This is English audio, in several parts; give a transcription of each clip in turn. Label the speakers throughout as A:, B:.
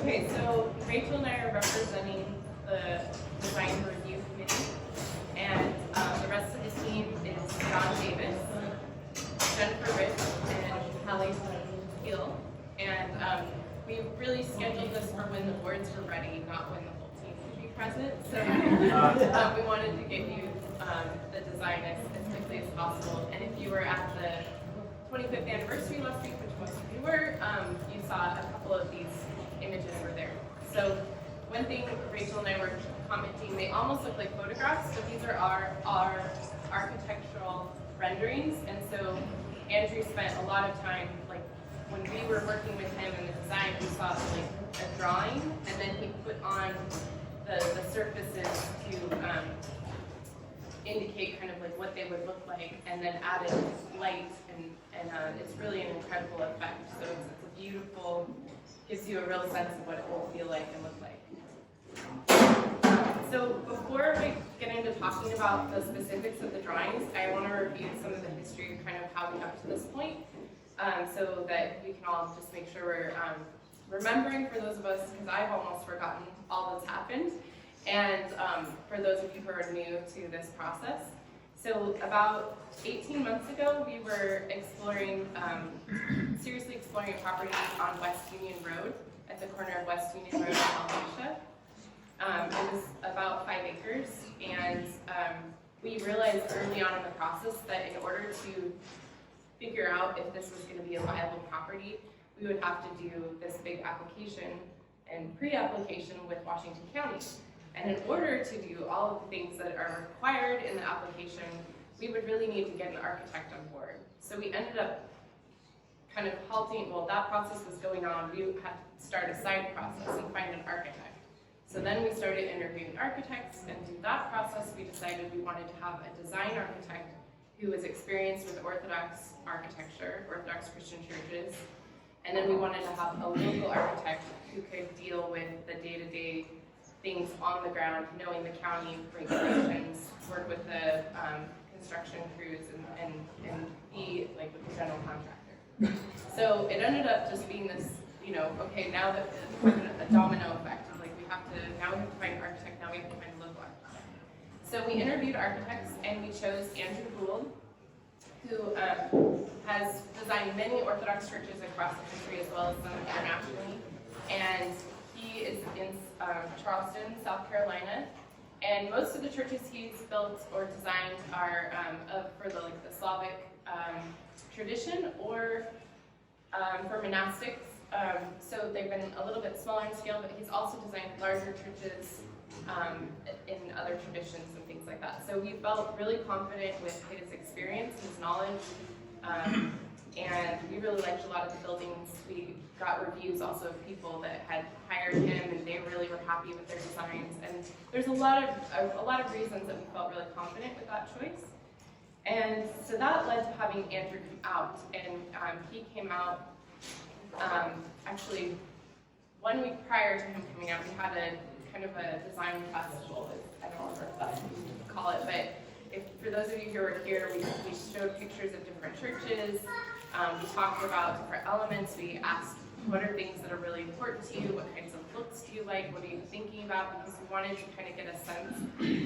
A: Okay, so Rachel and I are representing the Design Review Committee, and the rest of the team is John Davis, Jennifer Rich, and Hallie Hill. And we really scheduled this for when the boards were ready, not when the whole team would be present. So we wanted to get you the design as quickly as possible. And if you were at the 25th anniversary last week, which most of you were, you saw a couple of these images were there. So one thing Rachel and I were commenting, they almost look like photographs, but these are our architectural renderings. And so Andrew spent a lot of time, like when we were working with him in the design, we saw like a drawing, and then he put on the surfaces to indicate kind of like what they would look like, and then added light, and it's really an incredible effect. So it's a beautiful, gives you a real sense of what it will feel like and look like. So before we get into talking about the specifics of the drawings, I want to review some of the history of kind of how we got to this point, so that we can all just make sure we're remembering, for those of us, because I've almost forgotten all that's happened, and for those of you who are new to this process. So about 18 months ago, we were exploring, seriously exploring a property on West Union Road, at the corner of West Union Road and Almatia. It was about 5 acres, and we realized early on in the process that in order to figure out if this was going to be a viable property, we would have to do this big application and pre-application with Washington County. And in order to do all of the things that are required in the application, we would really need to get an architect on board. So we ended up kind of halting, well, that process was going on. We had to start a side process and find an architect. So then we started interviewing architects, and through that process, we decided we wanted to have a design architect who was experienced with Orthodox architecture, Orthodox Christian churches. And then we wanted to have a local architect who could deal with the day-to-day things on the ground, knowing the county regulations, work with the construction crews, and be like with the general contractor. So it ended up just being this, you know, okay, now that a domino effect, like now we have to find an architect, now we have to find a local architect. So we interviewed architects, and we chose Andrew Gould, who has designed many Orthodox churches across the country as well as some internationally. And he is in Charleston, South Carolina, and most of the churches he's built or designed are for the Slavic tradition, or for monastics. So they've been a little bit smaller in scale, but he's also designed larger churches in other traditions and things like that. So we felt really confident with his experience, his knowledge, and we really liked a lot of the buildings. We got reviews also of people that had hired him, and they really were happy with their designs. And there's a lot of reasons that we felt really confident with that choice. And so that led to having Andrew come out, and he came out actually 1 week prior to him coming out. We had a kind of a design festival, I don't remember what that you call it, but for those of you who were here, we showed pictures of different churches. We talked about different elements. We asked, what are things that are really important to you? What kinds of looks do you like? What are you thinking about? Because we wanted to kind of get a sense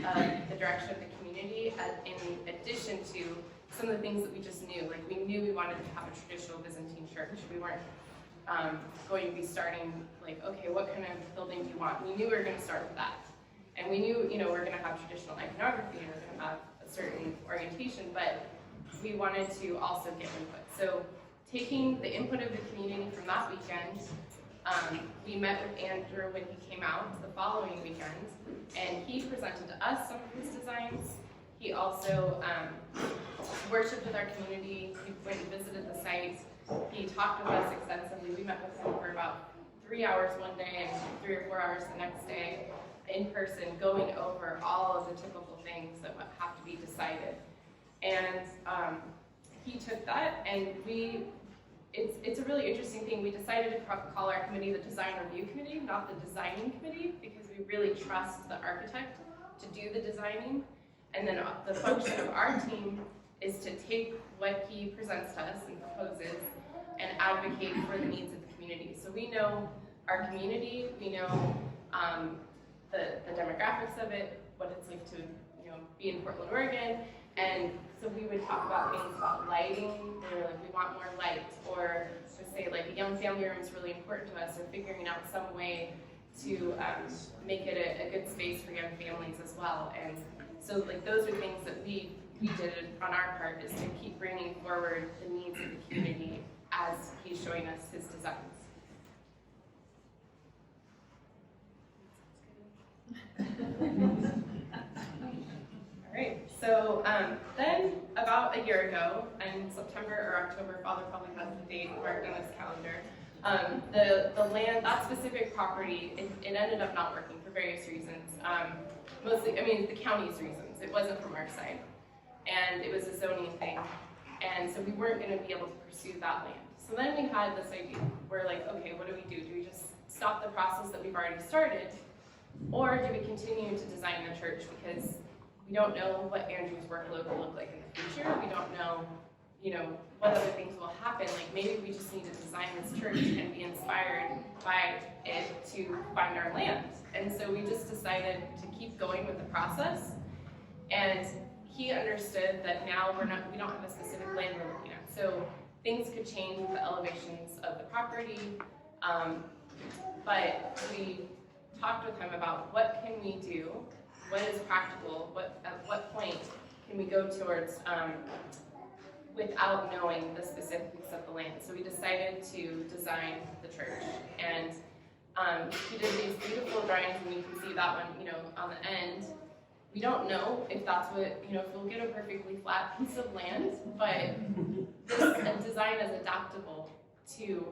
A: of the direction of the community, in addition to some of the things that we just knew. Like, we knew we wanted to have a traditional Byzantine church. We weren't going to be starting, like, okay, what kind of building do you want? We knew we were going to start with that. And we knew, you know, we're going to have traditional iconography, and we're going to have a certain orientation, but we wanted to also get input. So taking the input of the community from that weekend, we met with Andrew when he came out the following weekend, and he presented to us some of his designs. He also worshiped with our community. He went and visited the site. He talked with us extensively. We met with him for about 3 hours one day and 3 or 4 hours the next day in person, going over all of the typical things that have to be decided. And he took that, and it's a really interesting thing. We decided to call our committee the Design Review Committee, not the Designing Committee, because we really trust the architect to do the designing. And then the function of our team is to take what he presents to us and proposes and advocate for the needs of the community. So we know our community. We know the demographics of it, what it's like to be in Portland, Oregon, and so we would talk about things about lighting. They were like, we want more light, or to say like a young family room is really important to us, or figuring out some way to make it a good space for young families as well. And so like those are things that we did on our part, is to keep bringing forward the needs of the community as he's showing us his designs. All right, so then about a year ago, in September or October, Father probably has the date marked on his calendar, the land, that specific property, it ended up not working for various reasons. Mostly, I mean, the county's reasons. It wasn't from our side. And it was a zoning thing. And so we weren't going to be able to pursue that land. So then we had this idea. We're like, okay, what do we do? Do we just stop the process that we've already started? Or do we continue to design the church? Because we don't know what Andrew's workload will look like in the future. We don't know, what other things will happen. Like maybe we just need to design this church and be inspired by it to find our land. And so we just decided to keep going with the process. And he understood that now we don't have a specific land we're looking at. So things could change with the elevations of the property. But we talked with him about what can we do, what is practical, at what point can we go towards without knowing the specifics of the land. So we decided to design the church. And he did these beautiful drawings, and you can see that one, on the end. We don't know if that's what, if we'll get a perfectly flat piece of land, but this design is adaptable to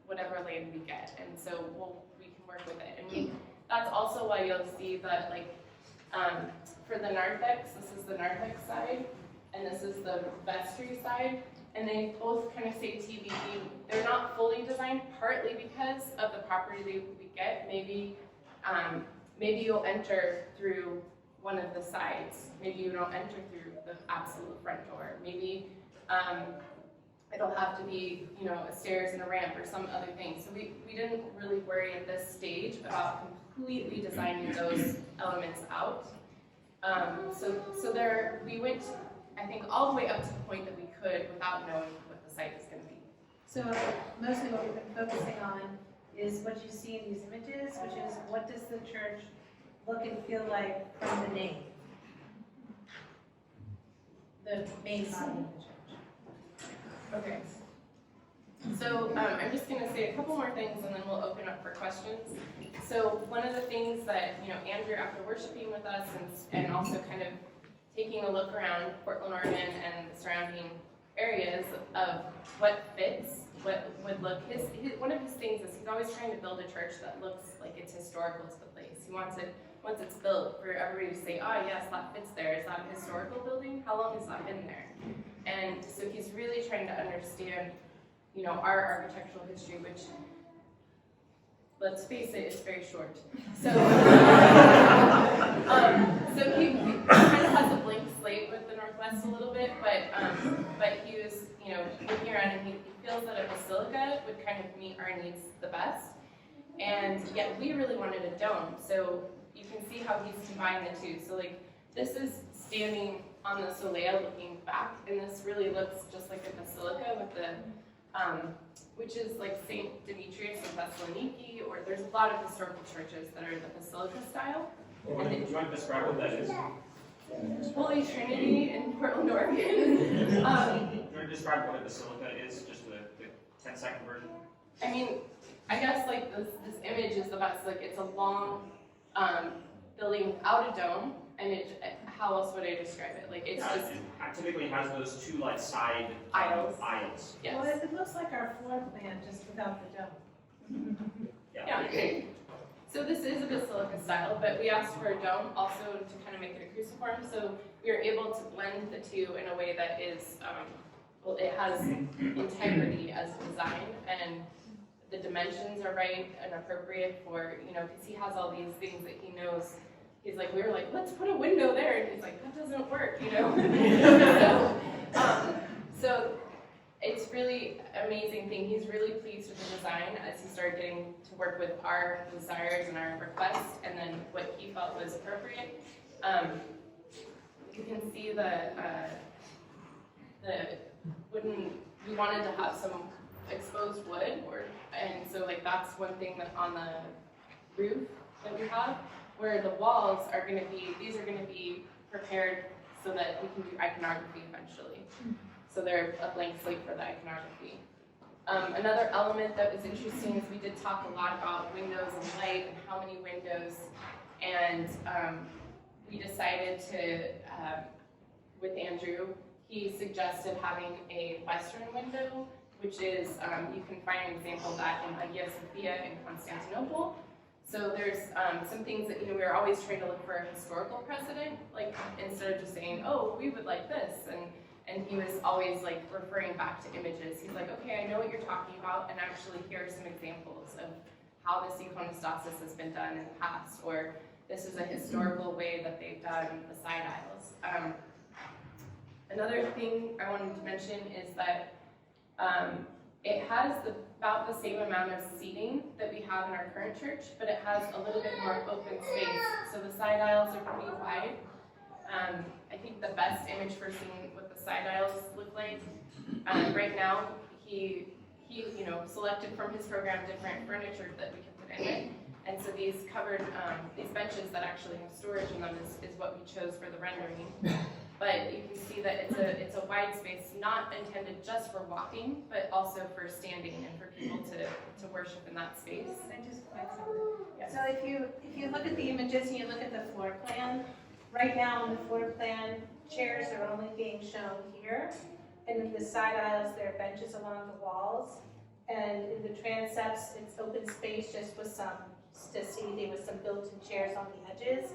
A: whatever land we get. And so we can work with it. And that's also why you'll see that, for the narthex, this is the narthex side, and this is the vestry side, and they both kind of say TBD. They're not fully designed, partly because of the property we get. Maybe you'll enter through one of the sides. Maybe you don't enter through the absolute front door. Maybe it'll have to be, a stairs and a ramp or some other thing. So we didn't really worry at this stage about completely designing those elements out. So there, we went, I think, all the way up to the point that we could without knowing what the site is going to be.
B: So mostly what we've been focusing on is what you see in these images, which is what does the church look and feel like from the name, the main body of the church.
A: Okay. So I'm just going to say a couple more things, and then we'll open up for questions. So one of the things that Andrew, after worshiping with us and also kind of taking a look around Portland, Oregon, and the surrounding areas of what fits, what would look. One of his things is he's always trying to build a church that looks like it's historical to the place. He wants it, once it's built, for everybody to say, oh yes, that fits there. Is that a historical building? How long has that been there? And so he's really trying to understand, our architectural history, which, let's face it, is very short. So, so he kind of has a blank slate with the Northwest a little bit, but he was, looking around, and he feels that a basilica would kind of meet our needs the best. And yet we really wanted a dome. So you can see how he's combined the two. So this is standing on the solea looking back, and this really looks just like a basilica with the, which is like St. Demetrius of Thessaloniki, or there's a lot of historical churches that are the basilica style.
C: Well, do you want to describe what that is?
A: Holy Trinity in Portland, Oregon.
C: Do you want to describe what a basilica is, just the 10-second version?
A: I mean, I guess this image is the best. It's a long building without a dome, and how else would I describe it? It's just
C: it typically has those two side
A: aisles.
C: Yes.
B: Well, it looks like our floor plan just without the dome.
A: Yeah. So this is a basilica style, but we asked for a dome also to kind of make it a cruciform. So we are able to blend the two in a way that is, it has integrity as design, and the dimensions are right and appropriate for, because he has all these things that he knows. He's like, we were like, let's put a window there, and he's like, that doesn't work, So it's really amazing thing. He's really pleased with the design as he started getting to work with our desires and our requests, and then what he felt was appropriate. You can see the wooden. We wanted to have some exposed wood, and so like that's one thing that on the roof that we have, where the walls are going to be. These are going to be prepared so that we can do iconography eventually. So they're a blank slate for the iconography. Another element that was interesting is we did talk a lot about windows and light and how many windows, and we decided to, with Andrew, he suggested having a western window, which is, you can find an example of that in Hagia Sophia in Constantinople. So there's some things that, we are always trying to look for a historical precedent, like instead of just saying, oh, we would like this, and he was always like referring back to images. He's like, okay, I know what you're talking about, and actually here are some examples of how this iconostasis has been done in the past, or this is a historical way that they've done the side aisles. Another thing I wanted to mention is that it has about the same amount of seating that we have in our current church, but it has a little bit more open space. So the side aisles are pretty wide. I think the best image for seeing what the side aisles look like, right now, he selected from his program different furniture that we can put in it. And so these covered, these benches that actually have storage in them is what we chose for the rendering. But you can see that it's a wide space, not intended just for walking, but also for standing and for people to worship in that space.
B: Can I just point something?
A: Yes.
B: So if you look at the images and you look at the floor plan, right now on the floor plan, chairs are only being shown here. And in the side aisles, there are benches along the walls. And in the transepts, it's open space just with some seating with some built-in chairs on the edges.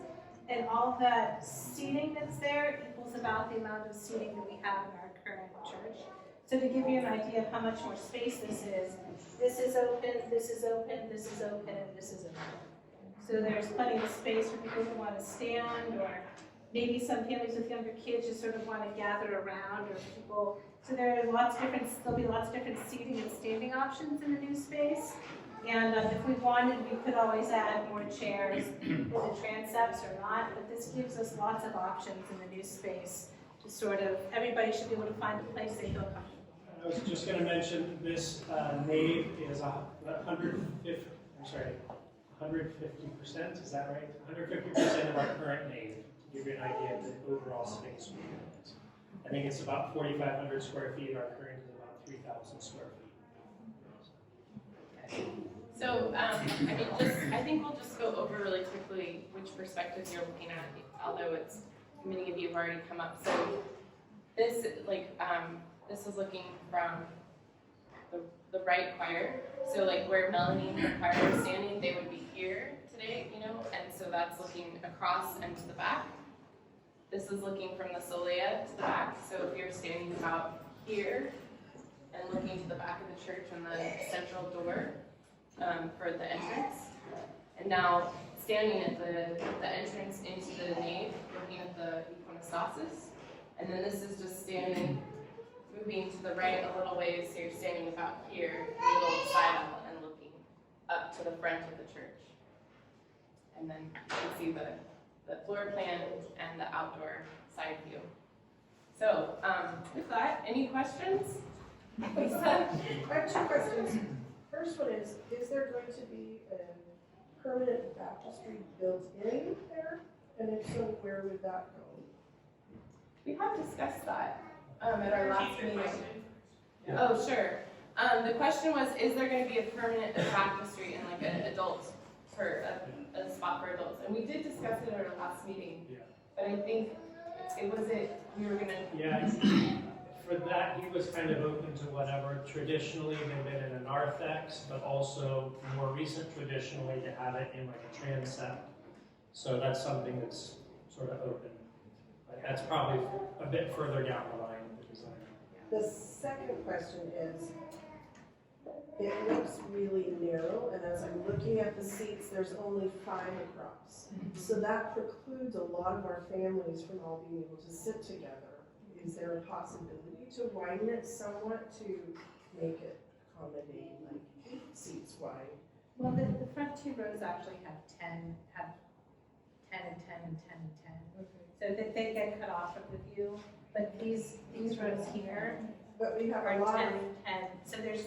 B: And all that seating that's there equals about the amount of seating that we have in our current church. So to give you an idea of how much more space this is open, this is open, this is open, and this is open. So there's plenty of space for people who want to stand, or maybe some families with younger kids just sort of want to gather around, or people. So there'll be lots of different seating and standing options in the new space. And if we wanted, we could always add more chairs in the transepts or not, but this gives us lots of options in the new space to sort of, everybody should be able to find a place they feel comfortable.
D: I was just going to mention this nave is 150%, is that right? 150% of our current nave, to give you an idea of the overall space we have. I think it's about 4,500 square feet, our current is about 3,000 square feet.
A: So, I think we'll just go over really quickly which perspectives you're looking at, although many of you have already come up. So this, this is looking from the right choir. So like where Melanie and her choir are standing, they would be here today, and so that's looking across and to the back. This is looking from the solea to the back. So if you're standing about here and looking to the back of the church and the central door, for the entrance, and now standing at the entrance into the nave, looking at the iconostasis, and then this is just standing, moving to the right a little ways, so you're standing about here, in the little side aisle, and looking up to the front of the church. And then you can see the floor plan and the outdoor side view. So, with that, any questions? Lisa?
E: I have two questions. First one is there going to be a permanent baptistry built in there? And if so, where would that go?
A: We have discussed that at our last meeting.
D: Yeah.
A: Oh, sure. The question was, is there going to be a permanent baptistry in like an adult, for a spot for adults? And we did discuss it at our last meeting.
D: Yeah.
A: But I think we were going to.
D: Yeah, for that, he was kind of open to whatever traditionally had been in a narthex, but also more recent traditionally to have it in like a transept. So that's something that's sort of open. But that's probably a bit further down the line with the design.
E: The second question is, it looks really narrow, and as I'm looking at the seats, there's only 5 across. So that precludes a lot of our families from all being able to sit together. is there a possibility to widen it somewhat to make it accommodate like 8 seats wide?
B: Well, the front 2 rows actually have 10 and 10 and 10 and 10.
E: Okay.
B: So that they get cut off from the view, but these rows here
E: But we have
B: are
E: a lot
B: 10
E: of,
B: and 10. So there's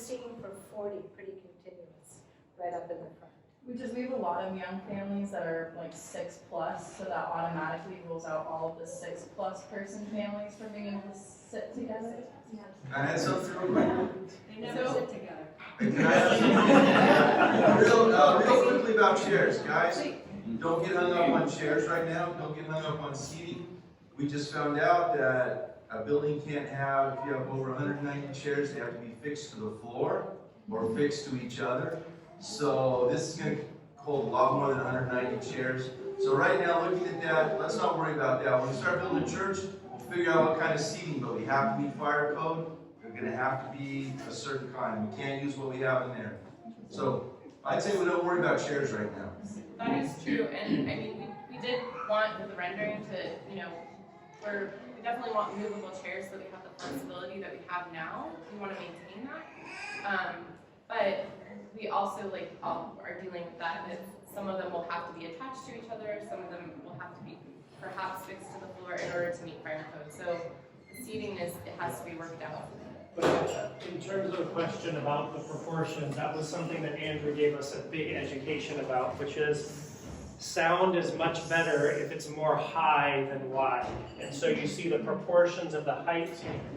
B: seating for 40, pretty continuous, right up in the front.
F: We have a lot of young families that are like 6+, so that automatically rules out all of the 6+ person families from being able to sit together.
G: Can I add something real quick?
B: They never sit together.
G: Can I add something? Real quickly about chairs, guys. Don't get hung up on chairs right now. Don't get hung up on seating. We just found out that a building can't have, if you have over 190 chairs, they have to be fixed to the floor or fixed to each other. So this is going to hold a lot more than 190 chairs. So right now, looking at that, let's not worry about that. When we start building a church, we'll figure out what kind of seating, but we have to meet fire code. They're going to have to be a certain kind. We can't use what we have in there. So I'd say we don't worry about chairs right now.
A: That is true, and I mean, we did want with the rendering to, we definitely want movable chairs so that we have the flexibility that we have now. We want to maintain that. But we also are dealing with that some of them will have to be attached to each other, some of them will have to be perhaps fixed to the floor in order to meet fire code. So the seating it has to be worked out.
D: But in terms of the question about the proportions, that was something that Andrew gave us a big education about, which is sound is much better if it's more high than wide. And so you see the proportions of the height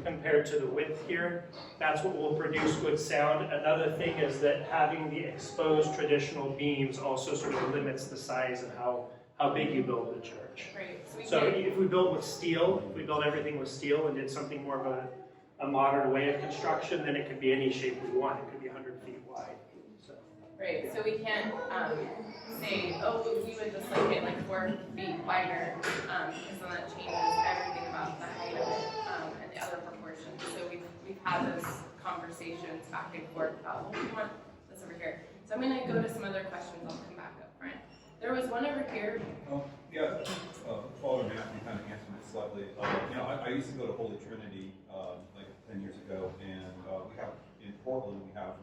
D: compared to the width here. That's what will produce good sound. Another thing is that having the exposed traditional beams also sort of limits the size and how big you build the church.
A: Right.
D: So if we built with steel, if we built everything with steel and did something more of a modern way of construction, then it could be any shape we want. It could be 100 feet wide. So.
A: Right, so we can't say, oh, we would just like it like 4 feet wider, because then that changes everything about the height of it and the other proportions. So we've had those conversations back and forth about, well, we want this over here. So I'm going to go to some other questions. I'll come back up front. There was one over here.
H: Father Matthew kind of answered it slightly. I used to go to Holy Trinity like 10 years ago, and we have in Portland we have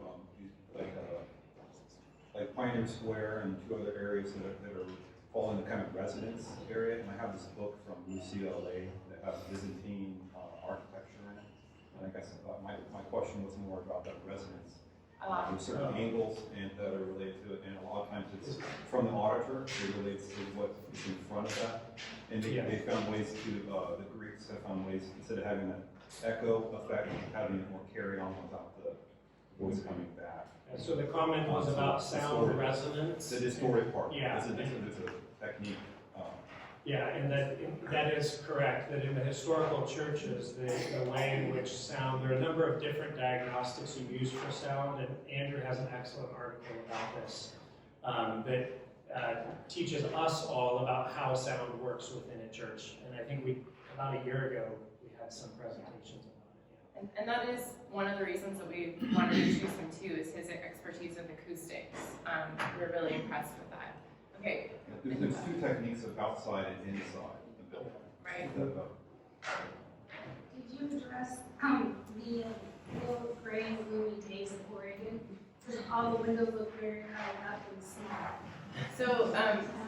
H: like Pioneer Square and 2 other areas that are fall in the kind of residence area. And I have this book from UCLA that has Byzantine architecture in it. And I guess my question was more about that residence. There's certain angles that are related to it, and a lot of times it's from the auditor. It relates to what is in front of that. And they found ways to, the Greeks have found ways, instead of having that echo effect, having it more carry on without the voice coming back.
D: And so the comment was about sound resonance.
H: The distorted part.
D: Yeah.
H: It's a technique.
D: Yeah, and that is correct, that in the historical churches, the way in which sound, there are a number of different diagnostics you use for sound, and Andrew has an excellent article about this that teaches us all about how sound works within a church. And I think about a year ago, we had some presentations about it.
A: And that is one of the reasons that we wanted to choose him too, is his expertise with acoustics. We're really impressed with that. Okay.
H: There's 2 techniques of outside and inside the building.
A: Right.
I: Did you address the little gray and gloomy days of Oregon? Because all the windows look very high up and small.
A: So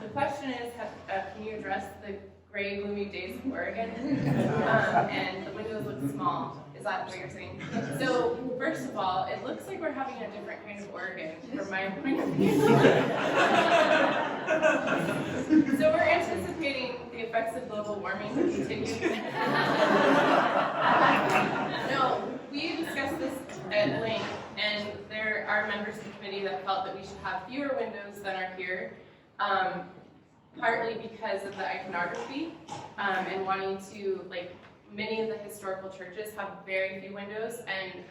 A: the question is, can you address the gray, gloomy days of Oregon? And the windows look small. Is that what you're saying? So first of all, it looks like we're having a different kind of Oregon from my point of view. So we're anticipating the effects of global warming to continue. No, we discussed this at length, and there are members of the committee that felt that we should have fewer windows than are here, partly because of the iconography, and wanting to, many of the historical churches have very few windows, and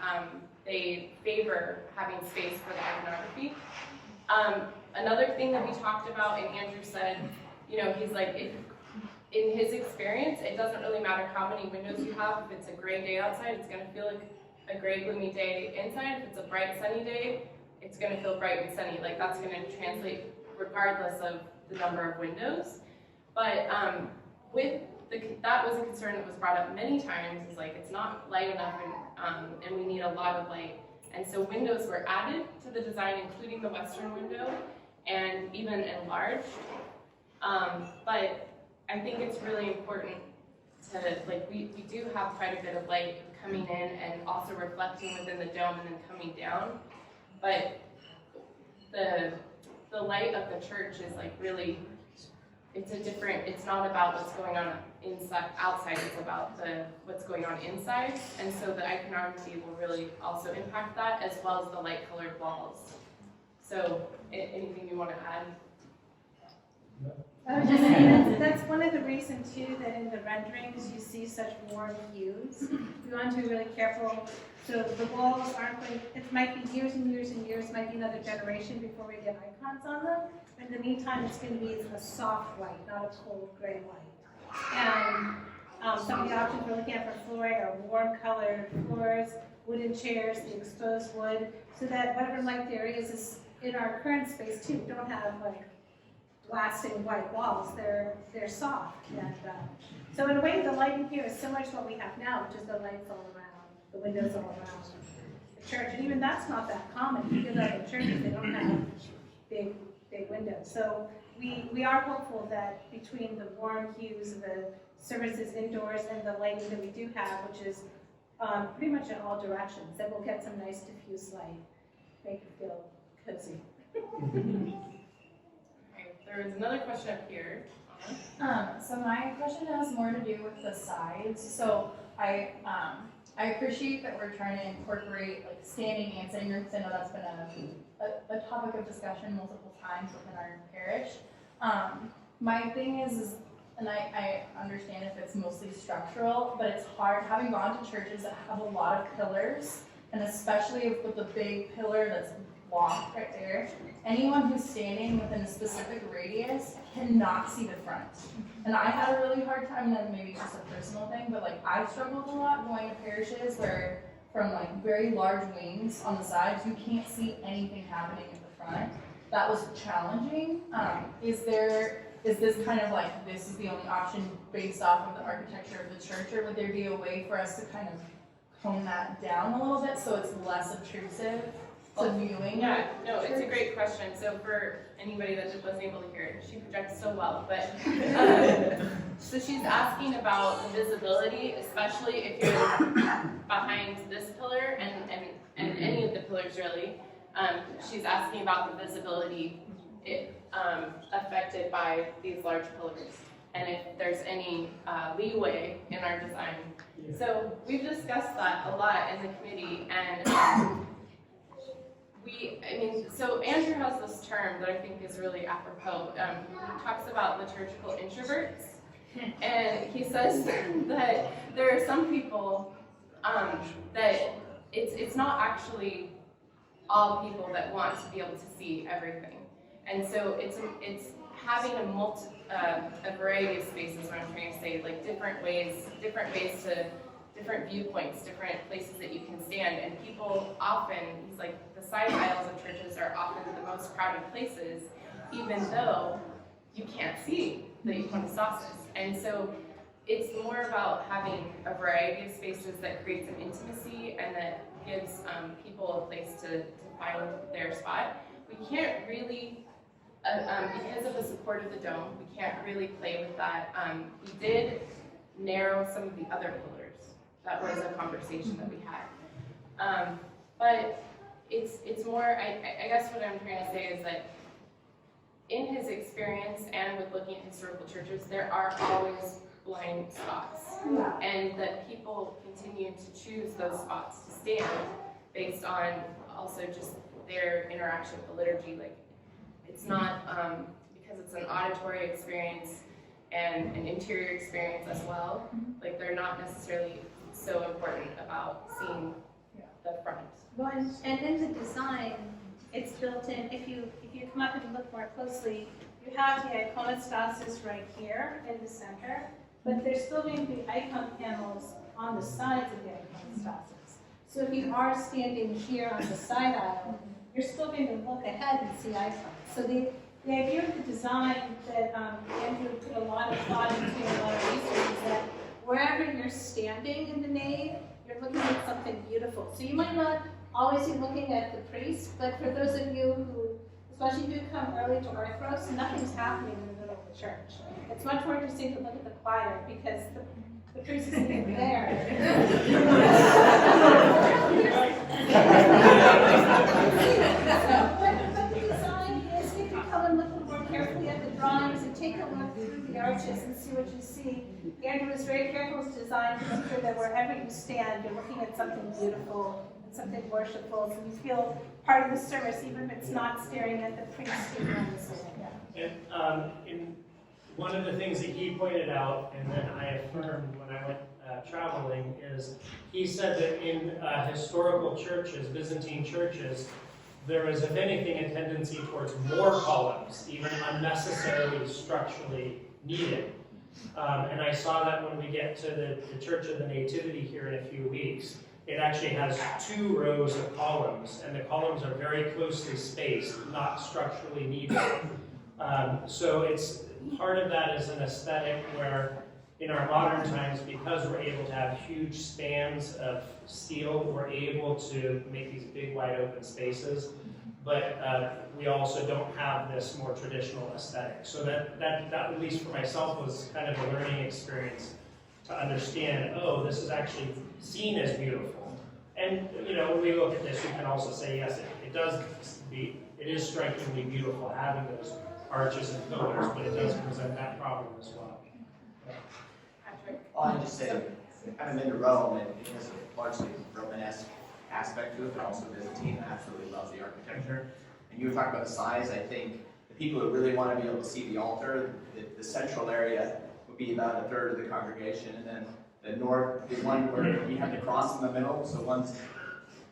A: they favor having space for the iconography. Another thing that we talked about, and Andrew said, he's like, in his experience, it doesn't really matter how many windows you have. If it's a gray day outside, it's going to feel like a gray, gloomy day inside. If it's a bright, sunny day, it's going to feel bright and sunny. That's going to translate regardless of the number of windows. But with that was a concern that was brought up many times, is like, it's not light enough and we need a lot of light. And so windows were added to the design, including the western window, and even enlarged. But I think it's really important to, like, we do have quite a bit of light coming in and also reflecting within the dome and then coming down. But the light of the church is like really, it's not about what's going on outside, it's about what's going on inside. And so the iconography will really also impact that, as well as the light colored walls. So anything you want to add?
B: I was just saying, that's one of the reasons too, that in the renderings you see such warm hues. We want to be really careful, so the walls aren't going, it might be years and years and years, might be another generation before we get icons on them. In the meantime, it's going to be a soft white, not a cold gray white. And some of the options we're looking at for flooring are warm colored floors, wooden chairs, the exposed wood, so that whatever light there is in our current space too. We don't have like lasting white walls, they're soft. And so in a way, the lighting here is similar to what we have now, which is the lights all around, the windows all around the church. And even that's not that common. If you go to other churches, they don't have big windows. So we are hopeful that between the warm hues of the services indoors and the lighting that we do have, which is pretty much in all directions, that we'll get some nice diffuse light, make you feel cozy.
A: There was another question up here.
F: So my question has more to do with the sides. So I appreciate that we're trying to incorporate like standing and sitting rooms. I know that's been a topic of discussion multiple times within our parish. My thing is, and I understand if it's mostly structural, but it's hard having gone to churches that have a lot of pillars, and especially with the big pillar that's blocked right there. Anyone who's standing within a specific radius cannot see the front. And I had a really hard time, and maybe it's just a personal thing, but like I struggled a lot going to parishes where from like very large wings on the sides, you can't see anything happening at the front. That was challenging. Is this kind of like, this is the only option based off of the architecture of the church, or would there be a way for us to kind of tone that down a little bit so it's less obtrusive to viewing?
A: Yeah, no, it's a great question. So for anybody that just wasn't able to hear it, she projects so well, but so she's asking about the visibility, especially if you're behind this pillar and any of the pillars really. She's asking about the visibility affected by these large pillars, and if there's any leeway in our design. So we've discussed that a lot in the committee, and so Andrew has this term that I think is really apropos. He talks about liturgical introverts, and he says that there are some people that it's not actually all people that want to be able to see everything, and so it's having a variety of spaces. What I'm trying to say, like different ways to different viewpoints, different places that you can stand, and people often, he's like, the side aisles of churches are often the most crowded places, even though you can't see the iconostasis. And so it's more about having a variety of spaces that creates an intimacy and that gives people a place to find their spot. We can't really, because of the support of the dome, we can't really play with that. We did narrow some of the other pillars. That was a conversation that we had. But it's more, I guess what I'm trying to say is that in his experience and with looking at historical churches, there are always blind spots. And that people continue to choose those spots to stand based on also just their interaction with the liturgy. Like, it's not, because it's an auditory experience and an interior experience as well, like they're not necessarily so important about seeing the front.
B: Well, and in the design, it's built in. If you come up and look more closely, you have the iconostasis right here in the center, but there's still going to be icon panels on the sides of the iconostasis. So if you are standing here on the side aisle, you're still going to look ahead and see icons. So The idea of the design that Andrew put a lot of thought into, a lot of research, is that wherever you're standing in the nave, you're looking at something beautiful. So you might not always be looking at the priest, but for those of you who, especially if you come early to Orthros, nothing's happening in the middle of the church. It's much more interesting to look at the choir because the priest isn't even there. But the design is, you can come and look more carefully at the drawings and take a look through the arches and see what you see. Andrew was very careful to design to make sure that wherever you stand, you're looking at something beautiful and something worshipful, so you feel part of the service, even if it's not staring at the priest speaking on the screen.
D: And in one of the things that he pointed out, and then I affirmed when I went traveling, is he said that in historical churches, Byzantine churches, there was, if anything, a tendency towards more columns, even unnecessarily structurally needed. And I saw that when we get to the Church of the Nativity here in a few weeks. It actually has 2 rows of columns, and the columns are very closely spaced, not structurally needed. So it's part of that is an aesthetic where in our modern times, because we're able to have huge spans of steel, we're able to make these big wide open spaces, but we also don't have this more traditional aesthetic. So that at least for myself was kind of a learning experience to understand, oh, this is actually seen as beautiful. And when we look at this, we can also say, yes, it is strikingly beautiful having those arches and pillars, but it does present that problem as well.
J: Well, I just say, I've been to Rome, and it has a largely Romanesque aspect to it, but also Byzantine. I absolutely love the architecture. And you were talking about the size. I think the people who really want to be able to see the altar, the central area would be about a third of the congregation, and then the north, the one where you have the cross in the middle, so one's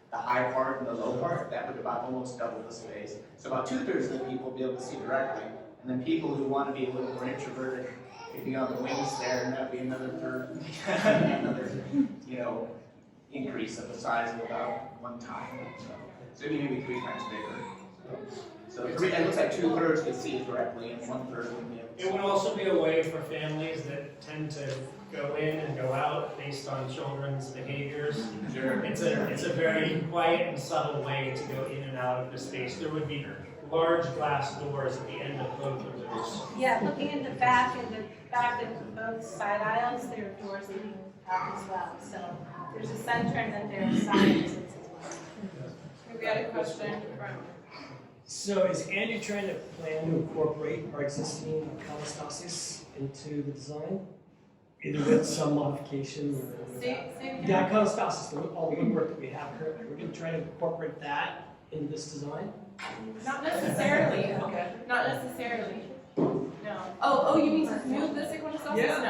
J: the high part and the low part, that would about almost double the space. So about 2/3 of the people will be able to see directly, and then people who want to be a little more introverted could be on the wings there, and that'd be another third, another, increase of the size of about 1 time. So it'd be maybe 3 times bigger. So it looks like 2/3 could see it directly, and 1/3 would be able to see
D: It would also be a way for families that tend to go in and go out based on children's behaviors.
J: Sure.
D: It's a very quiet and subtle way to go in and out of the space. There would be large glass doors at the end of both of those.
B: Yeah, looking in the back of both side aisles, there are doors leading out as well. So there's a center and then there are side exits as well.
A: We had a question from.
K: So is Andy trying to plan to incorporate our existing iconostasis into the design? Either with some modification or...
A: Say
K: The
A: again.
K: iconostasis, all the woodwork that we have currently, we're going to try to incorporate that in this design?
A: Not necessarily.
K: Okay.
A: Not necessarily. No. Oh, you mean to move this iconostasis?
K: Yeah.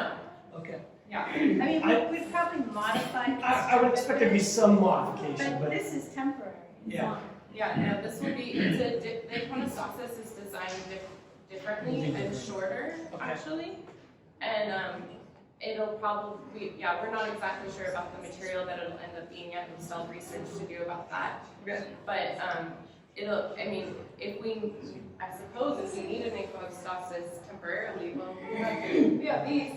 A: No.
K: Okay.
A: Yeah.
B: I mean, we've probably modified this.
K: I would expect there to be some modification,
B: But
K: but
B: this is temporary.
K: yeah.
A: Yeah, no, this will be, the iconostasis is designed differently and shorter,
K: Okay.
A: actually. And it'll probably, we're not exactly sure about the material that it'll end up being yet. We still have research to do about that.
K: Okay.
A: But I suppose if we need an iconostasis temporarily, well, these.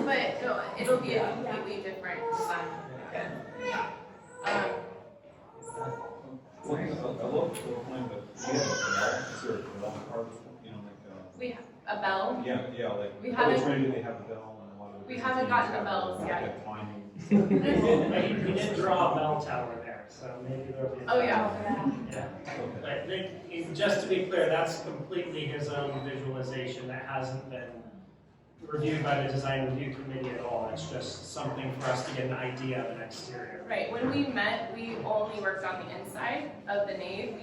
A: But no, it'll be a completely different design.
H: Well, I love the floor plan, but we have a bell, is there a bell part,
A: We have a bell.
H: yeah, like,
A: We
H: are
A: haven't-
H: they trying to do, they have a bell and a lot of.
A: We haven't gotten the bells yet.
H: Like timing.
D: We did draw a bell tower there, so maybe there'll be.
A: Oh, yeah.
D: Yeah.
H: Okay.
D: But just to be clear, that's completely his own visualization. That hasn't been reviewed by the design review committee at all. It's just something for us to get an idea of an exterior.
A: Right, when we met, we only worked on the inside of the nave.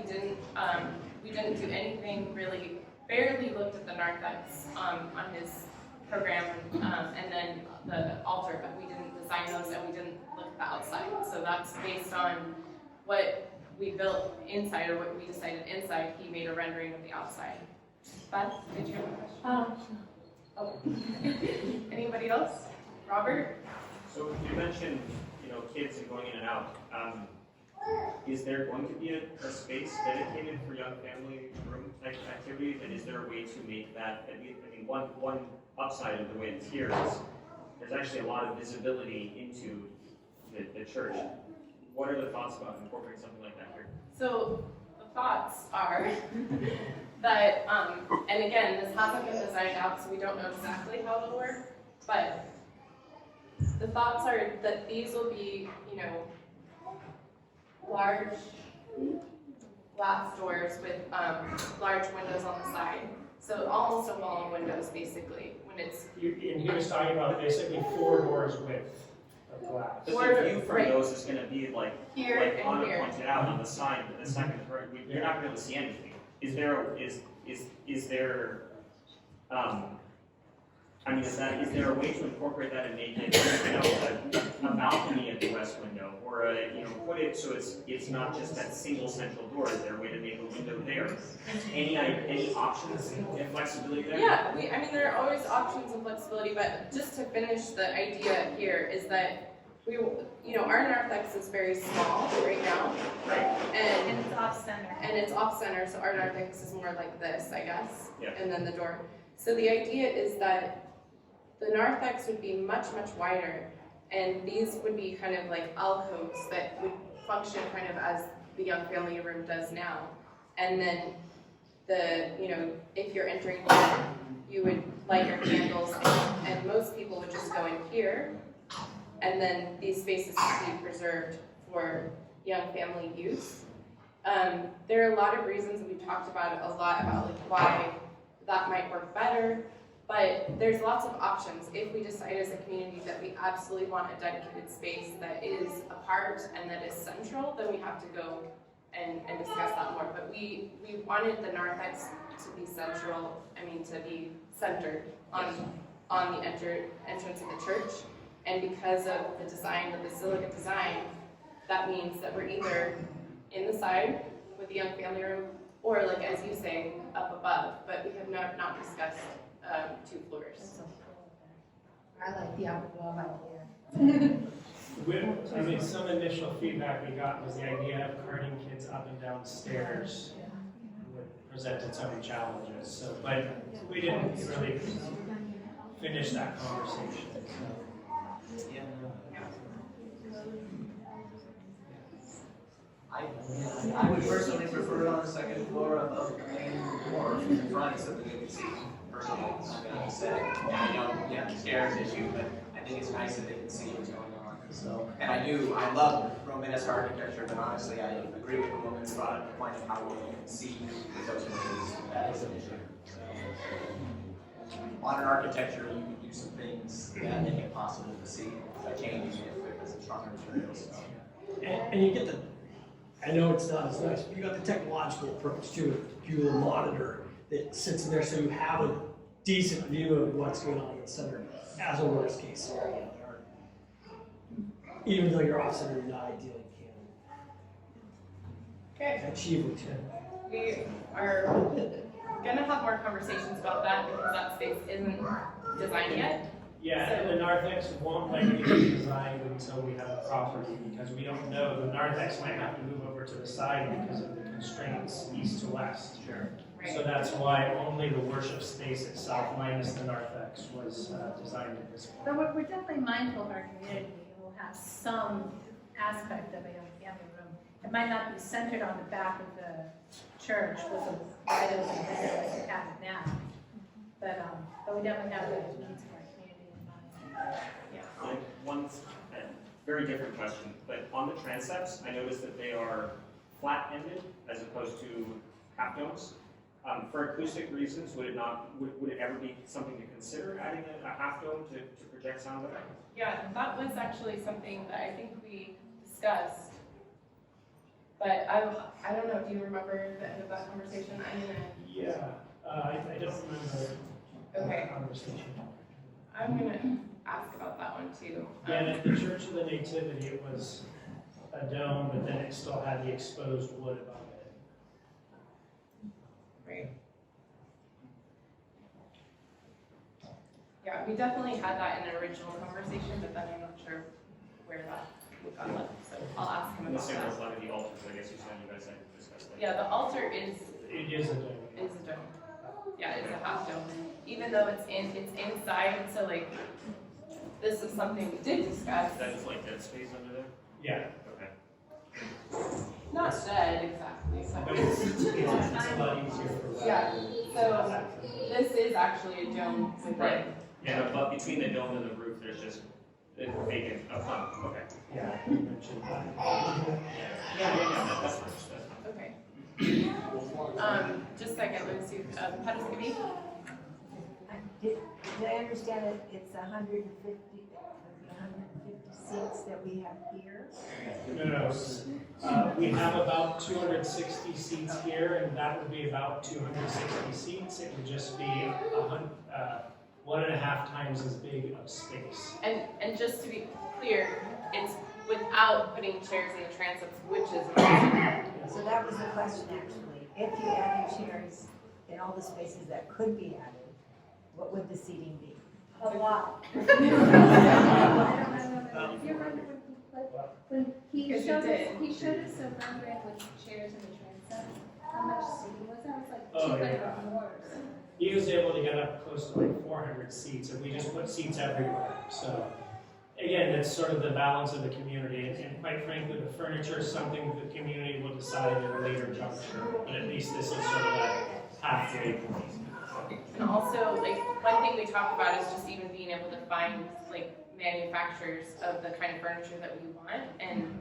A: We didn't do anything really, barely looked at the narthex on his program, and then the altar, but we didn't design those and we didn't look at the outside. So that's based on what we built inside or what we decided inside. He made a rendering of the outside. Beth, did you have a question? Oh. Anybody else? Robert?
C: So you mentioned, kids and going in and out. is there going to be a space dedicated for young family room type activities? And is there a way to make that, I mean, one upside of the way it's here is there's actually a lot of visibility into the church. What are the thoughts about incorporating something like that here?
A: So the thoughts are that, and again, this hasn't been designed out, so we don't know exactly how it'll work, but the thoughts are that these will be, you know, large glass doors with large windows on the side. So almost a wall of windows, basically, when it's...
D: And he was talking about basically 4 doors width of glass.
C: But the view from those is going to be like
A: Here
C: like
A: and
C: Anna
A: here.
C: pointed out on the side, but the second, you're not going to be able to see anything. Is there I mean, is there a way to incorporate that and make it, you know, a balcony at the west window, or put it so it's not just that single central door? Is there a way to make a window there? Any options and flexibility there?
A: Yeah, I mean, there are always options and flexibility, but just to finish the idea here is that our narthex is very small right now.
C: Right.
A: And
B: it's off-center.
A: And it's off-center, so our narthex is more like this, I guess.
C: Yeah.
A: And then the door. So the idea is that the narthex would be much, much wider, and these would be kind of like alcoves that would function kind of as the young family room does now. And then if you're entering here, you would light your candles, and most people would just go in here, and then these spaces would be preserved for young family use. There are a lot of reasons, and we've talked about it a lot, about like why that might work better. But there's lots of options. If we decide as a community that we absolutely want a dedicated space that is apart and that is central, then we have to go and discuss that more. But we wanted the narthex to be central, to be centered on the entrance of the church. And because of the design, the basilica design, that means that we're either in the side with the young family room, or like as you say, up above. But we have not discussed 2 floors.
B: I like the upper above idea.
D: Some initial feedback we got was the idea of carting kids up and down stairs presented some challenges. So, but we didn't really finish that conversation.
J: I would personally prefer it on the second floor above the main floor in front so that they can see. Personally, I'm gonna say, and I know, the stairs issue, but I think it's nice that they can see what's going on. So, and I love Romanesque architecture, but honestly, I agree with the woman who brought up the point of how well you can see those windows. That is an issue. So, modern architecture, you can do some things that make it possible to see by changing it with some stronger materials. So.
K: And you get I know it's not as nice, but you got the technological approach to it. You have a monitor that sits in there so you have a decent view of what's going on in the center as a worst case scenario. Even though you're off center, you're not ideally can achieve what you
A: We are going to have more conversations about that because that space isn't designed yet.
D: Yeah, and the narthex won't likely be designed until we have a property, because we don't know. The narthex might have to move over to the side because of the constraints east to west.
C: Sure.
A: Right.
D: So that's why only the worship space itself, minus the narthex, was designed at this point.
B: But we're definitely mindful of our community. We'll have some aspect of a young family room. It might not be centered on the back of the church with a wide open window like we have it now. But we definitely have the needs of our community in mind.
C: Like one very different question, but on the transepts, I noticed that they are flat-ended as opposed to half domes. For acoustic reasons, would it ever be something to consider adding a half dome to project sound better?
A: Yeah, that was actually something that I think we discussed. But I don't know, do you remember the end of that conversation?
D: Yeah, I don't remember
A: Okay.
D: the conversation.
A: I'm going to ask about that one too.
D: Yeah, at the Church of the Nativity, it was a dome, but then it still had the exposed wood above it.
A: Right. Yeah, we definitely had that in the original conversation, but then I'm not sure where that we've got left, so I'll ask him
C: And the
A: about
C: same will
A: that.
C: apply to the altars, I guess you said you guys had discussed that.
A: Yeah, the altar is
D: It is a dome.
A: a dome. Yeah, it's a half dome, even though it's inside, so like, this is something we did discuss.
C: That is like dead space under there?
D: Yeah,
C: Okay.
A: Not dead exactly,
D: but
A: but
D: it's a lot easier for that.
A: yeah, so this is actually a dome with
C: Right. Yeah, but between the dome and the roof, there's just vacant up front. Okay.
D: Yeah, you mentioned that.
C: Yeah, that's fine, that's fine.
A: Okay. Just a second, let me see, Pataskibbe?
L: Did I understand it, it's 150 seats that we have here?
D: No. We have about 260 seats here, and that would be about 260 seats. It would just be 1.5 times as big of space.
A: And just to be clear, it's without putting chairs in the transepts, which is an option.
L: So that was the question actually. If you added chairs in all the spaces that could be added, what would the seating be?
B: A lot.
I: You remember when he
A: Because
I: showed
A: you
I: us,
A: did.
I: he showed us a rendering with chairs in the transept, how much seating was that? It was like
D: Oh,
I: 200
D: yeah.
I: or more.
D: He was able to get up close to like 400 seats, and we just put seats everywhere. So, again, it's sort of the balance of the community, and quite frankly, the furniture is something that the community will decide at a later juncture, but at least this is sort of that halfway point.
A: And also, like, one thing we talked about is just even being able to find, like, manufacturers of the kind of furniture that we want, and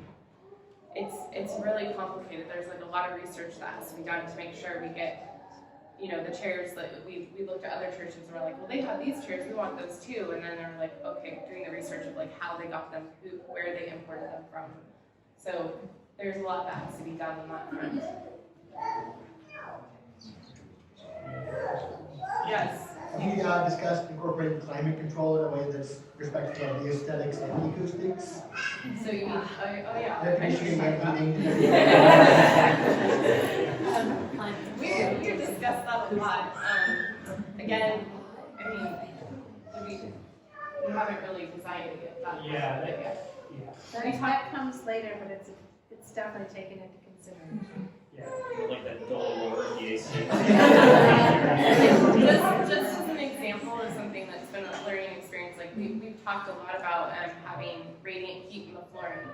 A: it's really complicated. There's like a lot of research that has to be done to make sure we get, you know, the chairs that we looked at other churches and we're like, well, they have these chairs, we want those too, and then they're like, okay, doing the research of like how they got them, where they imported them from. So there's a lot that has to be done on that front. Yes.
M: We discussed incorporating climate control in a way that's respectful of the aesthetics and acoustics.
A: So you mean, oh yeah.
M: Air conditioning and heating.
A: We discussed that a lot. Again, I mean, we haven't really decided yet.
D: Yeah,
B: That comes later, but it's definitely taken into consideration.
D: Yeah.
C: Like that dull roar of the AC.
A: Just as an example of something that's been a learning experience, like we've talked a lot about having radiant heat in the flooring.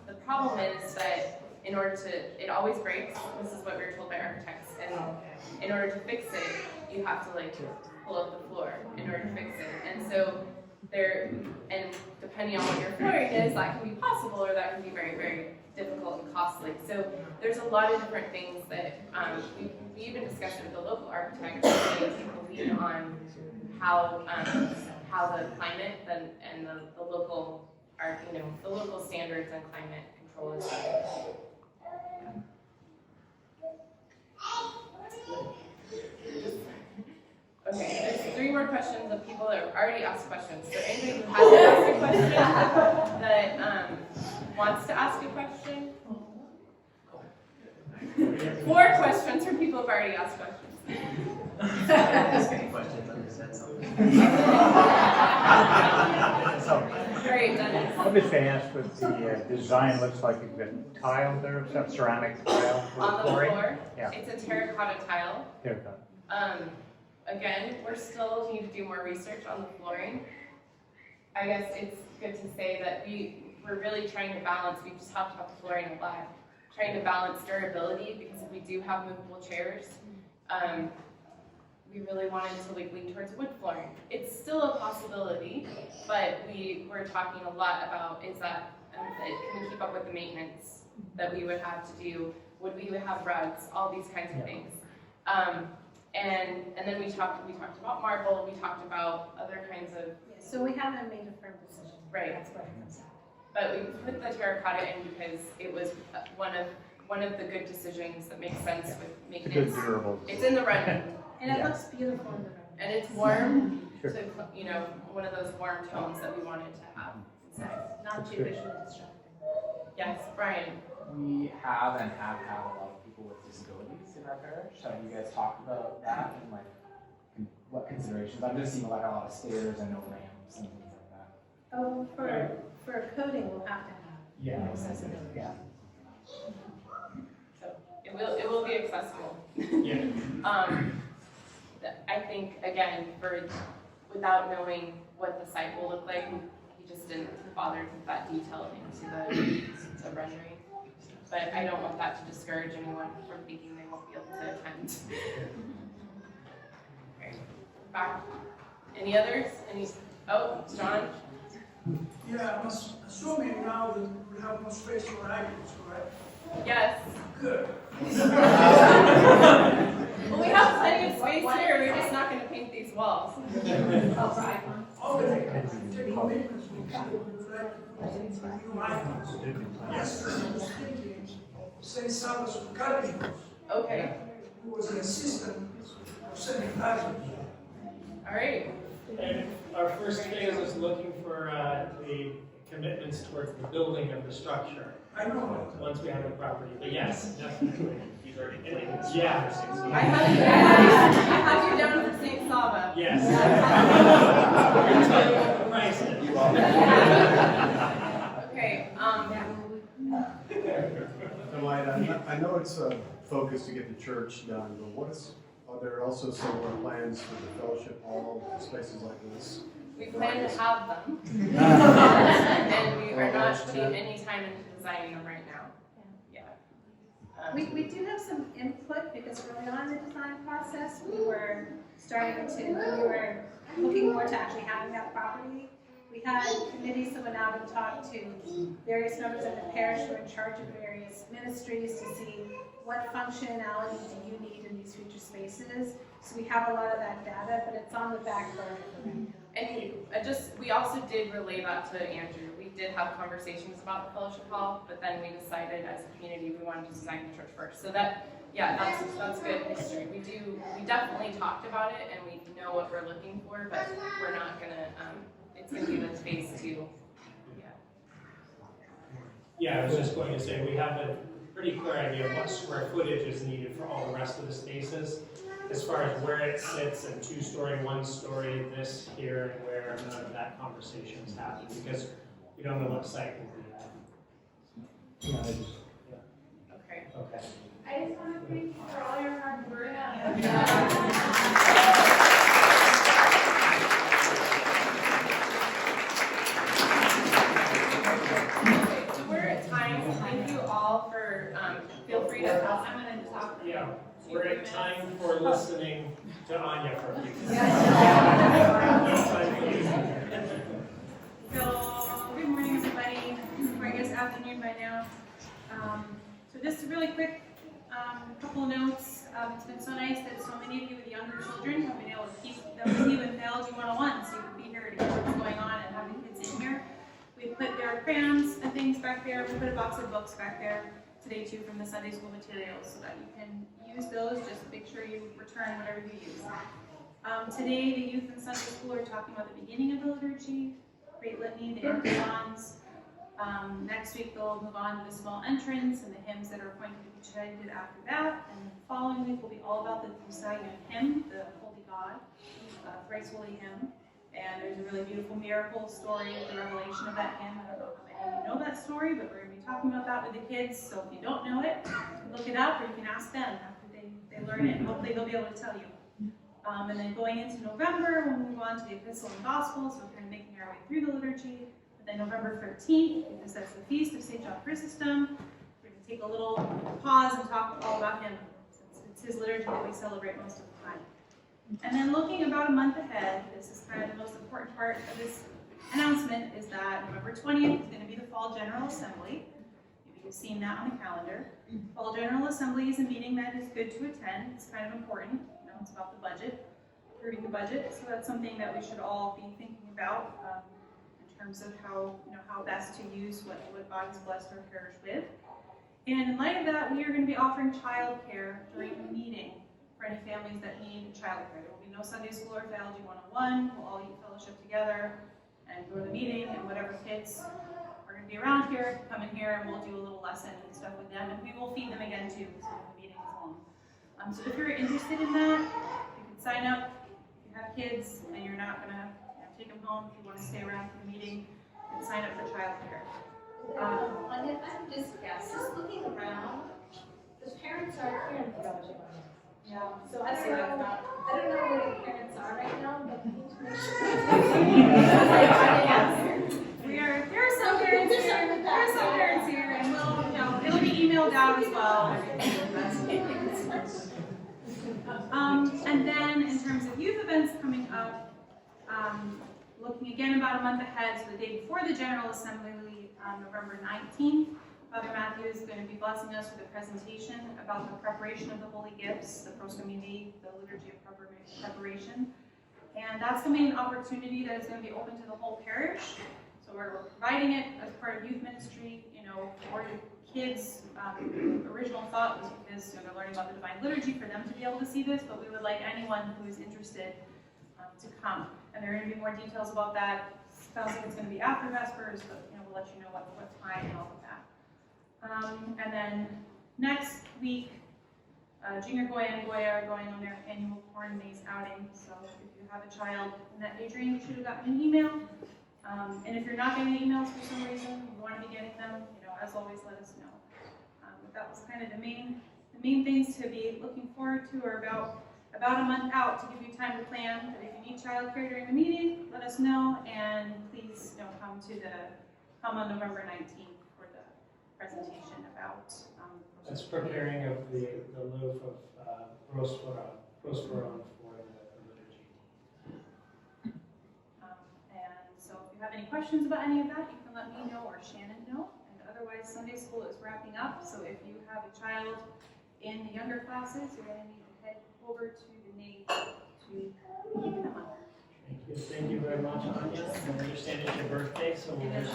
A: The problem is that in order to, it always breaks. This is what we were told by architects, and in order to fix it, you have to like pull up the floor in order to fix it. And so and depending on what your flooring is, that can be possible or that can be very, very difficult and costly. So there's a lot of different things that we even discussed with the local architect, really people lean on how the climate and the local the local standards and climate control is done. Okay, there's 3 more questions of people that have already asked questions. So anybody who hasn't asked a question that wants to ask a question? 4 questions from people who have already asked questions. Great, Dennis.
N: Let me say, ask what the design looks like. You've got tile there, some ceramic tile for
A: On the
N: flooring?
A: floor,
N: Yeah.
A: it's a terracotta tile.
N: Terracotta.
A: Again, we're still need to do more research on the flooring. I guess it's good to say that we're really trying to balance, we just talked about the flooring a lot, trying to balance durability, because if we do have movable chairs, we really wanted to like lean towards wood flooring. It's still a possibility, but we're talking a lot about is that can we keep up with the maintenance that we would have to do? Would we have rugs? All these kinds of things. And then we talked about marble. We talked about other kinds of.
B: Yeah, so we haven't made a firm decision.
A: Right.
B: That's what it comes out.
A: But we put the terracotta in because it was one of the good decisions that makes sense with maintenance.
N: It's a good durable.
A: It's in the running.
B: And it looks beautiful in the room.
A: And it's warm,
N: Sure.
A: to, one of those warm tones that we wanted to have inside.
B: Not too visually distracting.
A: Yes, Brian.
O: We have had a lot of people with disabilities in our parish. Have you guys talked about that and like what considerations? I'm just seeing like a lot of stairs and no ramps and things like that.
B: Oh, for coding, we'll have to have
D: Yeah.
L: Yeah.
A: So it will be accessible.
D: Yeah.
A: I think, again, without knowing what the site will look like, he just didn't bother with that detail into the rendering. But I don't want that to discourage anyone from thinking they won't be able to attend. Okay, back. Any others? Oh, John?
P: Yeah, I'm assuming now that we have no space for items, correct?
A: Yes.
P: Good.
A: Well, we have plenty of space here. We're just not going to paint these walls.
P: Okay, take commitments, we would like to put new items. Yesterday, I was thinking, St. Salvador's Cottage House,
A: Okay.
P: who was an assistant of St. Cottage.
A: All right.
D: And our first phase is looking for the commitments towards the building of the structure.
P: I know.
D: Once we have the property, but yes, definitely.
C: He's already planning.
D: Yeah.
A: I have you down for St. Saba.
D: Yes.
A: Okay.
Q: Thomaida, I know it's a focus to get the church done, but are there also similar plans for the fellowship hall, spaces like this?
A: We plan to have them. And we are not putting any time into designing them right now. Yeah.
B: We do have some input because early on in the design process, we were looking more to actually having that property. We had committees that went out and talked to various members of the parish who are in charge of various ministries to see what functionality do you need in these future spaces. So we have a lot of that data, but it's on the back burner for right now.
A: And we also did relay that to Andrew. We did have conversations about the fellowship hall, but then we decided as a community we wanted to design the church first. So that's good history. We definitely talked about it and we know what we're looking for, but we're not gonna, it's gonna be the phase 2.
D: Yeah, I was just going to say, we have a pretty clear idea of what square footage is needed for all the rest of the spaces. As far as where it sits and 2-story, 1-story, this here, and where, none of that conversation has happened because we don't know what site will be at.
A: Okay.
D: Okay.
I: I just want to thank you for all your hard work.
A: So we're at time. Thank you all for, feel free to, I'm gonna talk.
D: Yeah. We're at time for listening to Anya for a few minutes.
F: So, good morning, everybody, or I guess afternoon by now. So just a really quick couple of notes. It's been so nice that so many of you with younger children have been able to keep them with you in Theology 101, so you can be here to hear what's going on and having kids in here. We put their crayons and things back there. We put a box of books back there today too from the Sunday school materials so that you can use those. Just make sure you return whatever you use. Today the youth in Sunday school are talking about the beginning of the liturgy, Great Litany, the antiphons. Next week they'll move on to the small entrance and the hymns that are going to be chanted after that. And the following week will be all about the Thomaida hymn, the Holy God, thrice holy hymn. And there's a really beautiful miracle story of the revelation of that hymn. I don't know how many of you know that story, but we're going to be talking about that with the kids. So if you don't know it, look it up or you can ask them after they learn it. Hopefully they'll be able to tell you. And then going into November, we'll move on to the Epistle and Gospel, so we're kind of making our way through the liturgy. And then November 13th, because that's the feast of St. John Chrysostom, we're going to take a little pause and talk all about him, since it's his liturgy that we celebrate most of the time. And then looking about a month ahead, this is kind of the most important part of this announcement, is that November 20th is going to be the Fall General Assembly. Maybe you've seen that on the calendar. Fall General Assembly is a meeting that is good to attend. It's kind of important. It's about the budget, approving the budget. So that's something that we should all be thinking about in terms of how best to use what God has blessed our parish with. And in light of that, we are going to be offering childcare during the meeting for any families that need childcare. There will be no Sunday school or Theology 101. We'll all eat fellowship together and go to the meeting, and whatever kids are going to be around here, come in here and we'll do a little lesson and stuff with them. And we will feed them again too, so the meeting is long. So if you're interested in that, you can sign up. If you have kids and you're not going to take them home, if you want to stay around for the meeting, and sign up for childcare.
B: And if I'm just looking around, the parents are here in Theology.
F: Yeah.
B: So I don't know where the parents are right now, but we need to make sure.
F: There are some parents here, and it'll be emailed out as well. And then in terms of youth events coming up, looking again about a month ahead, so the day before the General Assembly, November 19th, Father Matthew is going to be blessing us with a presentation about the preparation of the holy gifts, the proscommunity, the liturgy of preparation. And that's going to be an opportunity that is going to be open to the whole parish. So we're providing it as part of youth ministry, for the kids. Original thought was because they're learning about the Divine Liturgy for them to be able to see this, but we would like anyone who is interested to come. And there are going to be more details about that. Sounds like it's going to be after Vespers, but we'll let you know what time and all of that. And then next week, Junior Goya and Goya are going on their annual corn maze outing. So if you have a child in that age range, you should have gotten an email. And if you're not getting emails for some reason, you want to be getting them, as always, let us know. But that was kind of the main things to be looking forward to, or about a month out, to give you time to plan. But if you need childcare during the meeting, let us know, and please come on November 19th for the presentation about.
D: That's preparing of the loaf of prosperon for the liturgy.
F: And so if you have any questions about any of that, you can let me know or Shannon know. And otherwise, Sunday school is wrapping up. So if you have a child in the younger classes, you're going to need to head over to the nave to pick them up.
D: Thank you very much, Anya. I understand it's your birthday, so we'll wish you